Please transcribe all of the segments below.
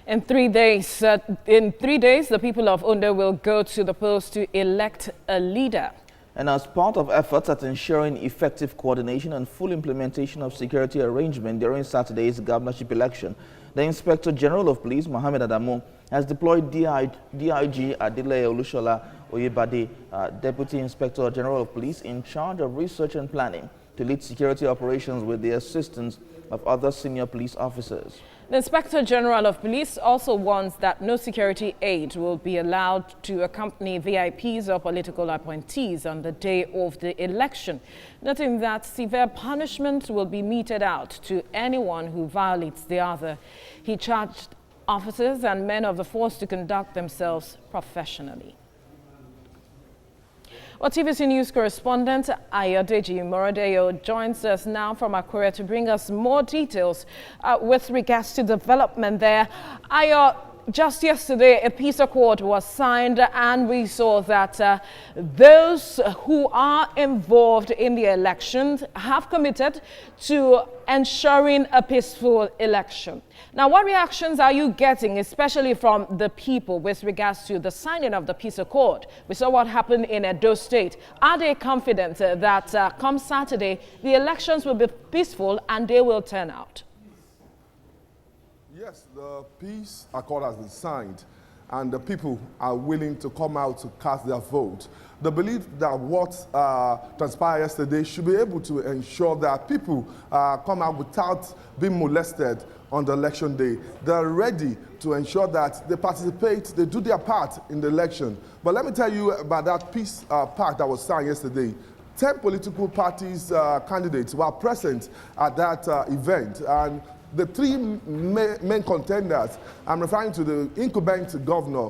In 3 days, the people of Ondo will go to the polls to elect a leader. And as part of efforts at ensuring effective coordination and full implementation of security arrangement during Saturday's governorship election, the Inspector General of Police, Mohammed Adamu, has deployed DIG Adile Olushola Oyebade, Deputy Inspector General of Police in charge of research and planning, to lead security operations with the assistance of other senior police officers. The Inspector General of Police also warns that no security aid will be allowed to accompany VIPs or political appointees on the day of the election, noting that severe punishment will be meted out to anyone who violates the other. He charged officers and men of the force to conduct themselves professionally. Our TVC News correspondent Ayodeji Morodeyo joins us now from Akure to bring us more details with regards to development there. Ayo, just yesterday, a peace accord was signed, and we saw that those who are involved in the elections have committed to ensuring a peaceful election. Now, what reactions are you getting, especially from the people, with regards to the signing of the peace accord? We saw what happened in Edo State. Are they confident that come Saturday, the elections will be peaceful and they will turn out? Yes, the peace accord has been signed, and the people are willing to come out to cast their vote. They believe that what transpired yesterday should be able to ensure that people come out without being molested on the election day. They're ready to ensure that they participate, they do their part in the election. But let me tell you about that peace pact that was signed yesterday. 10 political parties candidates were present at that event, and the three main contenders, I'm referring to the incumbent governor,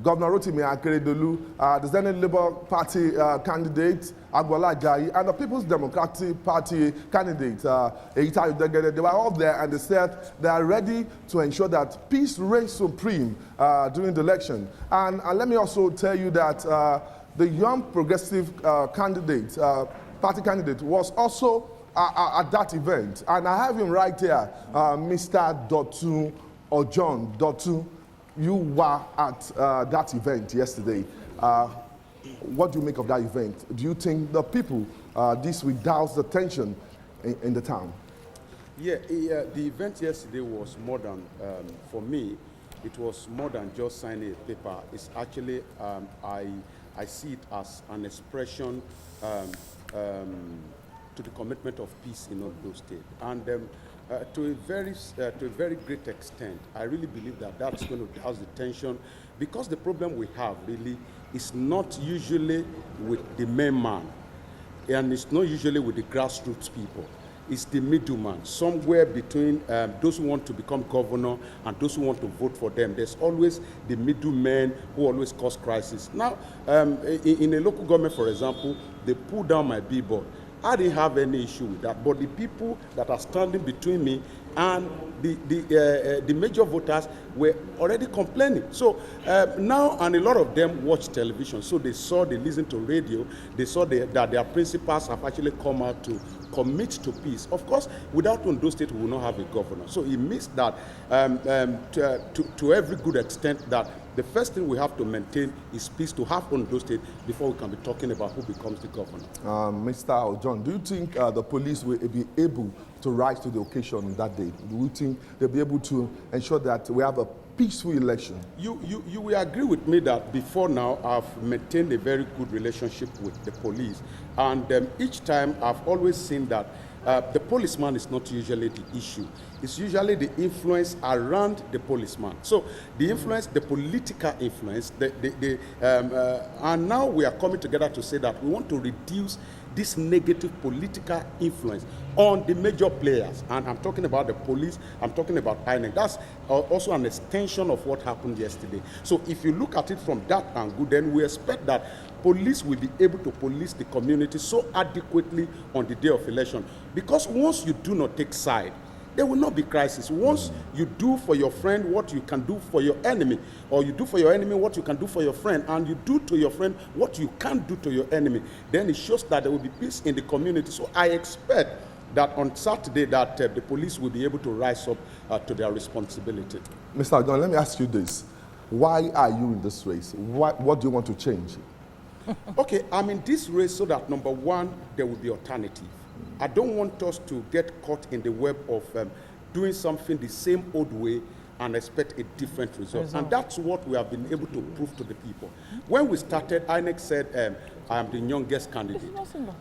Governor Rotimi Akeredolu, the Senate Labour Party candidate, Agbola Ajayi, and the People's Democratic Party candidate, Eita Udegede. They were all there, and they said they are ready to ensure that peace reigns supreme during the election. And let me also tell you that the Young Progressive candidate, party candidate, was also at that event, and I have him right here, Mr. Dotu or John Dotu. You were at that event yesterday. What do you make of that event? Do you think the people, this will douse the tension in the town? Yeah, the event yesterday was more than, for me, it was more than just signing a paper. It's actually, I see it as an expression to the commitment of peace in Ondo State. And to a very great extent, I really believe that that's going to douse the tension, because the problem we have really is not usually with the main man, and it's not usually with the grassroots people. It's the middleman, somewhere between those who want to become governor and those who want to vote for them. There's always the middlemen who always cause crisis. Now, in a local government, for example, they pull down my billboard. I didn't have any issue with that, but the people that are standing between me and the major voters were already complaining. So now, and a lot of them watch television, so they listened to radio, they saw that their principals have actually come out to commit to peace. Of course, without Ondo State, we will not have a governor. So it means that to every good extent, that the first thing we have to maintain is peace to have Ondo State before we can be talking about who becomes the governor. Mr. John, do you think the police will be able to rise to the occasion that day? Do you think they'll be able to ensure that we have a peaceful election? You will agree with me that before now I've maintained a very good relationship with the police, and each time I've always seen that the policeman is not usually the issue. It's usually the influence around the policeman. So the influence, the political influence, and now we are coming together to say that we want to reduce this negative political influence on the major players. And I'm talking about the police, I'm talking about INEC. That's also an extension of what happened yesterday. So if you look at it from that angle, then we expect that police will be able to police the community so adequately on the day of election. Because once you do not take side, there will not be crisis. Once you do for your friend what you can do for your enemy, or you do for your enemy what you can do for your friend, and you do to your friend what you can't do to your enemy, then it shows that there will be peace in the community. So I expect that on Saturday that the police will be able to rise up to their responsibility. Mr. John, let me ask you this. Why are you in this race? What do you want to change? Okay, I'm in this race so that, number one, there will be alternative. I don't want us to get caught in the web of doing something the same old way and expect a different result. And that's what we have been able to prove to the people. When we started, INEC said, I am the youngest candidate.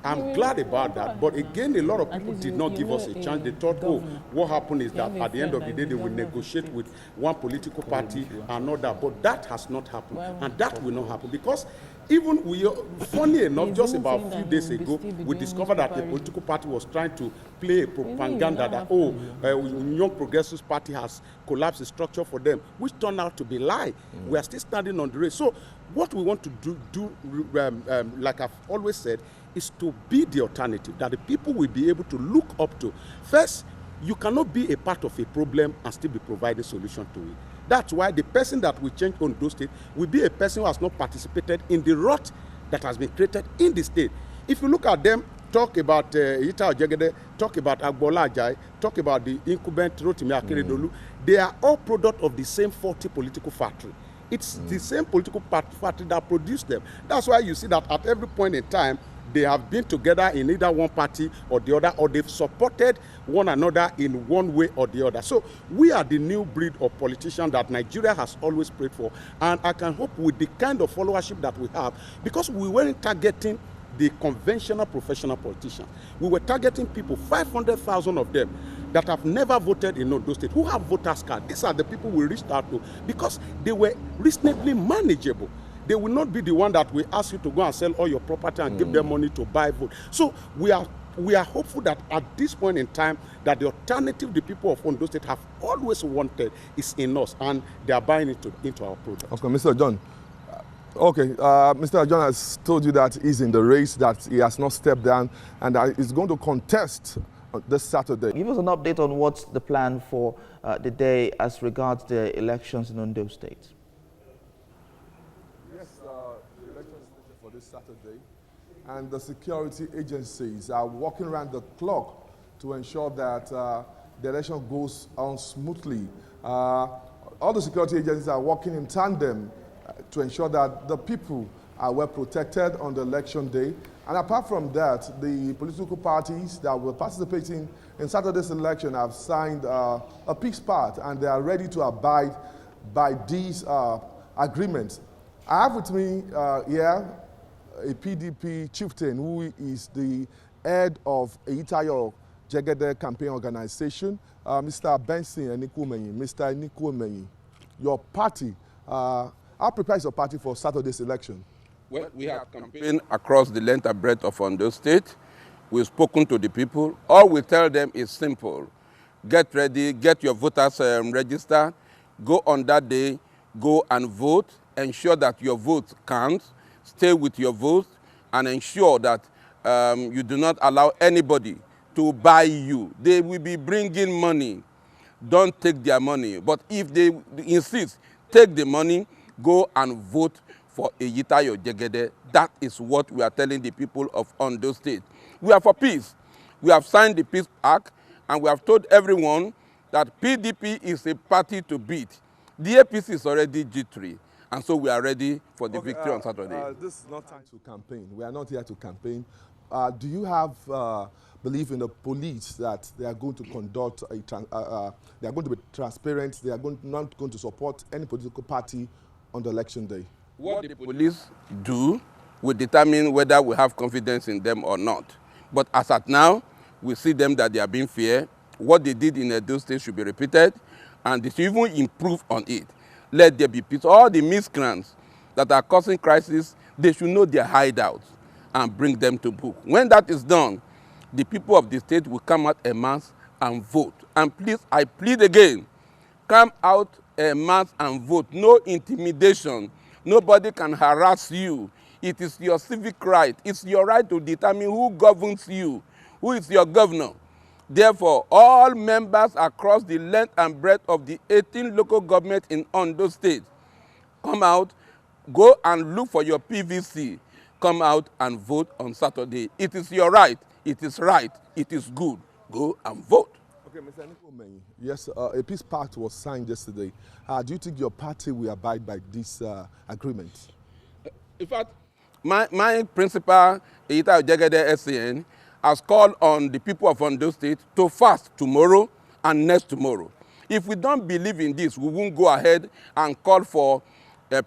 I'm glad about that, but again, a lot of people did not give us a chance. They thought, oh, what happened is that at the end of the day, they will negotiate with one political party and not that. But that has not happened, and that will not happen, because even funny enough, just about a few days ago, we discovered that a political party was trying to play a propaganda that, oh, Young Progressive Party has collapsed the structure for them, which turned out to be a lie. We are still standing on the race. So what we want to do like I've always said, is to be the alternative that the people will be able to look up to. First, you cannot be a part of a problem and still be providing solution to it. That's why the person that will change Ondo State will be a person who has not participated in the rot that has been created in the state. If you look at them, talk about Ita Ojegede, talk about Agbola Ajay, talk about the incumbent Rotimi Akeredolu, they are all product of the same 40 political factory. It's the same political factory that produced them. That's why you see that at every point in time, they have been together in either one party or the other, or they've supported one another in one way or the other. So we are the new breed of politicians that Nigeria has always prayed for. And I can hope with the kind of followership that we have, because we weren't targeting the conventional professional politicians. We were targeting people, 500,000 of them, that have never voted in Ondo State, who have voters card. These are the people we reached out to because they were reasonably manageable. They will not be the one that will ask you to go and sell all your property and give them money to buy vote. So we are hopeful that at this point in time, that the alternative the people of Ondo State have always wanted is in us, and they are buying into our product. Okay, Mr. John. Mr. John has told you that he's in the race, that he has not stepped down, and that he's going to contest this Saturday. Give us an update on what's the plan for the day as regards the elections in Ondo State. Yes, the election is for this Saturday, and the security agencies are working around the clock to ensure that the election goes on smoothly. All the security agencies are working in tandem to ensure that the people are well protected on the election day. And apart from that, the political parties that were participating in Saturday's election have signed a peace pact, and they are ready to abide by these agreements. I have with me here a PDP chieftain who is the head of Eyitayo Jegede campaign organization, Mr. Benson Enikuomenyi. Mr. Enikuomenyi, your party, how prepared is your party for Saturday's election? Well, we have campaigned across the length and breadth of Ondo State. We've spoken to the people. All we tell them is simple. Get ready, get your voters registered, go on that day, go and vote, ensure that your vote counts, stay with your vote, and ensure that you do not allow anybody to buy you. They will be bringing money. Don't take their money. But if they insist, take the money, go and vote for Eyitayo Jegede. That is what we are telling the people of Ondo State. We are for peace. We have signed the Peace Act, and we have told everyone that PDP is a party to beat. The APC is already G3, and so we are ready for the victory on Saturday. This is not time to campaign. We are not here to campaign. Do you have belief in the police that they are going to conduct, they are going to be transparent, they are not going to support any political party on the election day? What the police do will determine whether we have confidence in them or not. But as at now, we see them that they are being fair. What they did in Edo State should be repeated, and they should even improve on it. Let there be peace. All the miscreants that are causing crisis, they should know their hideouts and bring them to book. When that is done, the people of the state will come out en masse and vote. And please, I plead again, come out en masse and vote. No intimidation. Nobody can harass you. It is your civic right. It's your right to determine who governs you, who is your governor. Therefore, all members across the length and breadth of the 18 local governments in Ondo State, come out, go and look for your PVC. Come out and vote on Saturday. It is your right. It is right. It is good. go and vote. Okay, Mr. Nikomeyi, yes, a peace pact was signed yesterday. Do you think your party will abide by this agreement? In fact, my principal, Ita Ojegede SCN, has called on the people of Ondo State to fast tomorrow and next tomorrow. If we don't believe in this, we won't go ahead and call for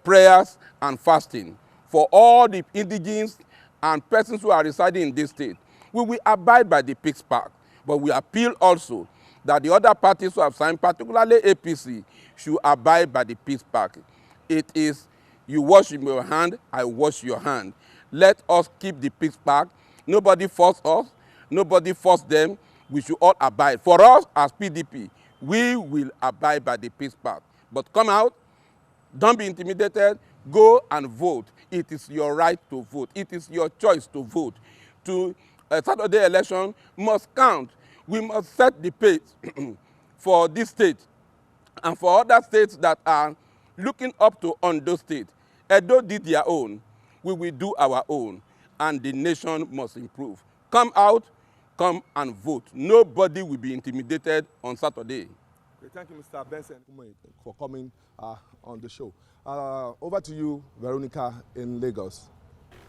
prayers and fasting for all the indigenes and persons who are residing in this state. We will abide by the peace pact, but we appeal also that the other parties who have signed, particularly APC, should abide by the peace pact. It is you wash your hand, I wash your hand. Let us keep the peace pact. Nobody force us, nobody force them. We should all abide. For us as PDP, we will abide by the peace pact. But come out, don't be intimidated, go and vote. It is your right to vote. It is your choice to vote. A Saturday election must count. We must set the pace for this state and for other states that are looking up to Ondo State. Edo did their own. We will do our own. And the nation must improve. Come out, come and vote. Nobody will be intimidated on Saturday. Okay, thank you, Mr. Benson, for coming on the show. Over to you, Veronica, in Lagos.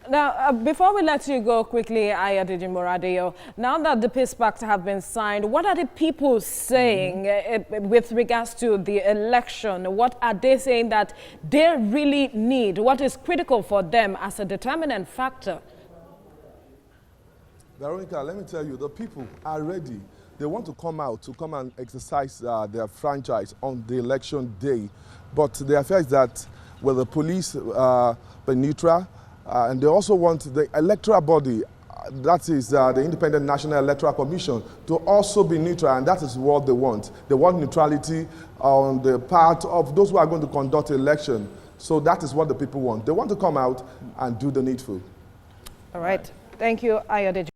Now, before we let you go quickly, Ayodeji Moradeyo, now that the peace pact have been signed, what are the people saying with regards to the election? What are they saying that they really need? What is critical for them as a determinant factor? Veronica, let me tell you, the people are ready. They want to come out to come and exercise their franchise on the election day. But the affair is that will the police be neutral? And they also want the electoral body, that is the Independent National Electoral Commission, to also be neutral, and that is what they want. They want neutrality on the part of those who are going to conduct the election. So that is what the people want. They want to come out and do the needful. All right. Thank you, Ayodeji.